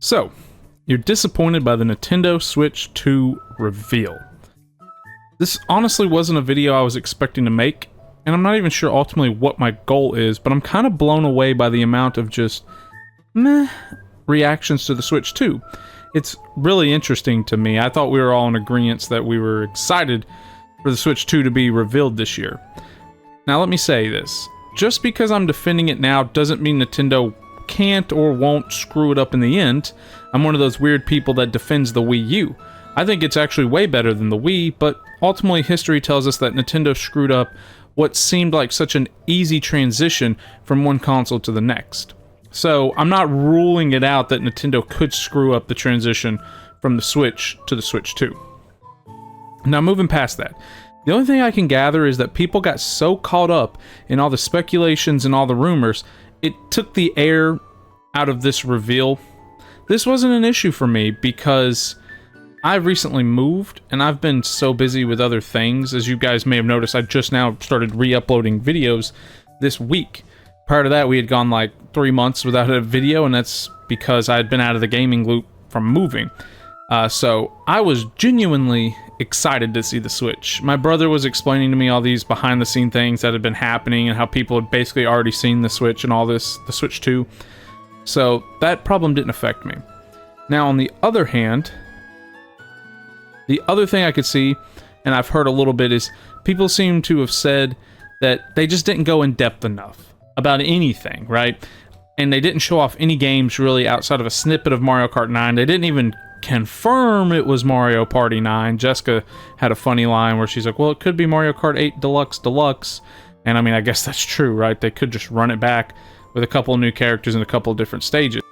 So, you're disappointed by the Nintendo Switch 2 reveal. This honestly wasn't a video I was expecting to make, and I'm not even sure ultimately what my goal is, but I'm kind of blown away by the amount of just meh reactions to the Switch 2. It's really interesting to me. I thought we were all in agreement that we were excited for the Switch 2 to be revealed this year. Now let me say this. Just because I'm defending it now doesn't mean Nintendo can't or won't screw it up in the end. I'm one of those weird people that defends the Wii U. I think it's actually way better than the Wii, but ultimately history tells us that Nintendo screwed up what seemed like such an easy transition from one console to the next. So I'm not ruling it out that Nintendo could screw up the transition from the Switch to the Switch 2. Now moving past that, the only thing I can gather is that people got so caught up in all the speculations and all the rumors, it took the air out of this reveal. This wasn't an issue for me because I've recently moved and I've been so busy with other things. As you guys may have noticed, I just now started re-uploading videos this week. Prior to that, we had gone like 3 months without a video, and that's because I had been out of the gaming loop from moving. So I was genuinely excited to see the Switch. My brother was explaining to me all these behind-the-scene things that had been happening and how people had basically already seen the Switch and all this, the Switch 2. So that problem didn't affect me. Now, on the other hand, the other thing I could see, and I've heard a little bit, is people seem to have said that they just didn't go in depth enough about anything, right? And they didn't show off any games really outside of a snippet of Mario Kart 9. They didn't even confirm it was Mario Party 9. Jessica had a funny line where she's like, well, it could be Mario Kart 8 Deluxe Deluxe. And I mean, I guess that's true, right? They could just run it back with a couple of new characters and a couple of different stages.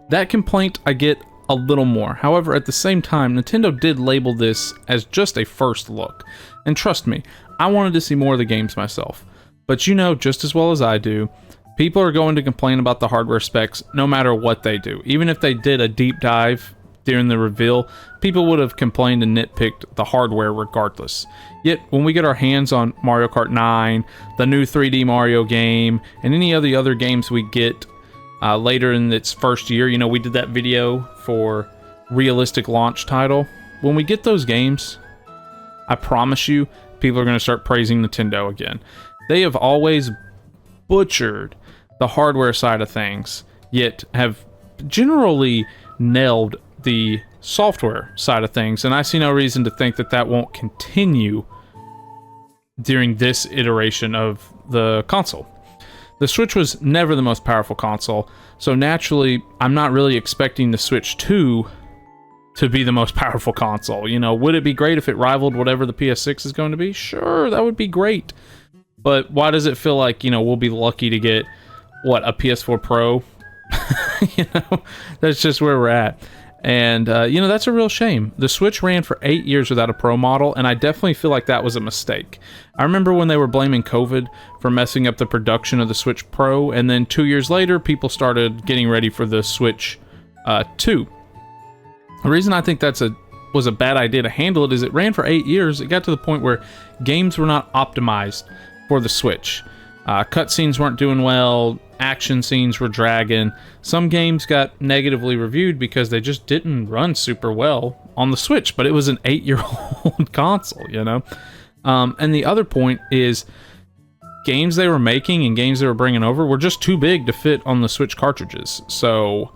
That complaint I get a little more. However, at the same time, Nintendo did label this as just a first look. And trust me, I wanted to see more of the games myself. But you know just as well as I do, people are going to complain about the hardware specs no matter what they do. Even if they did a deep dive during the reveal, people would have complained and nitpicked the hardware regardless. Yet, when we get our hands on Mario Kart 9, the new 3D Mario game, and any of the other games we get later in its first year, you know, we did that video for realistic launch title. When we get those games, I promise you, people are going to start praising Nintendo again. They have always butchered the hardware side of things, yet have generally nailed the software side of things, and I see no reason to think that that won't continue during this iteration of the console. The Switch was never the most powerful console, so naturally, I'm not really expecting the Switch 2 to be the most powerful console. You know, would it be great if it rivaled whatever the PS6 is going to be? Sure, that would be great. But why does it feel like, you know, we'll be lucky to get, what, a PS4 Pro? You know, that's just where we're at. And, you know, that's a real shame. The Switch ran for 8 years without a Pro model, and I definitely feel like that was a mistake. I remember when they were blaming COVID for messing up the production of the Switch Pro, and then 2 years later, people started getting ready for the Switch 2. The reason I think was a bad idea to handle it is it ran for 8 years. It got to the point where games were not optimized for the Switch. Cutscenes weren't doing well, action scenes were dragging. Some games got negatively reviewed because they just didn't run super well on the Switch, but it was an 8-year-old console, you know? And the other point is games they were making and games they were bringing over were just too big to fit on the Switch cartridges. So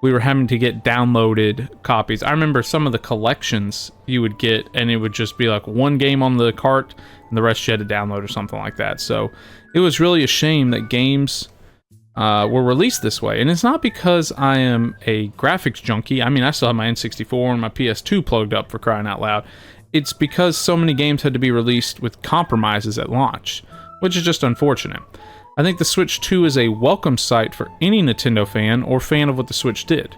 we were having to get downloaded copies. I remember some of the collections you would get, and it would just be like one game on the cart, and the rest you had to download or something like that. So it was really a shame that games were released this way. And it's not because I am a graphics junkie. I mean, I still have my N64 and my PS2 plugged up, for crying out loud. It's because so many games had to be released with compromises at launch, which is just unfortunate. I think the Switch 2 is a welcome sight for any Nintendo fan or fan of what the Switch did.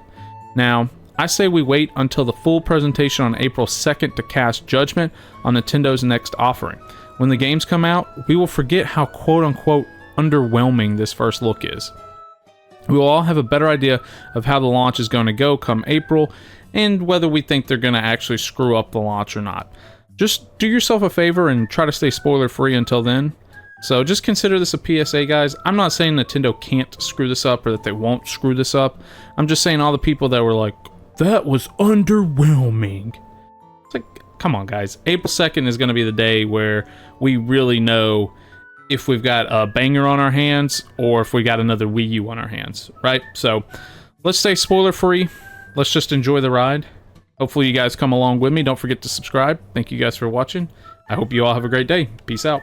Now, I say we wait until the full presentation on April 2nd to cast judgment on Nintendo's next offering. When the games come out, we will forget how quote-unquote underwhelming this first look is. We will all have a better idea of how the launch is going to go come April, and whether we think they're going to actually screw up the launch or not. Just do yourself a favor and try to stay spoiler-free until then. So just consider this a PSA, guys. I'm not saying Nintendo can't screw this up or that they won't screw this up. I'm just saying all the people that were like, that was underwhelming. It's like, come on, guys. April 2nd is going to be the day where we really know if we've got a banger on our hands or if we got another Wii U on our hands, right? So let's stay spoiler free. Let's just enjoy the ride. Hopefully you guys come along with me. Don't forget to subscribe. Thank you guys for watching. I hope you all have a great day. Peace out.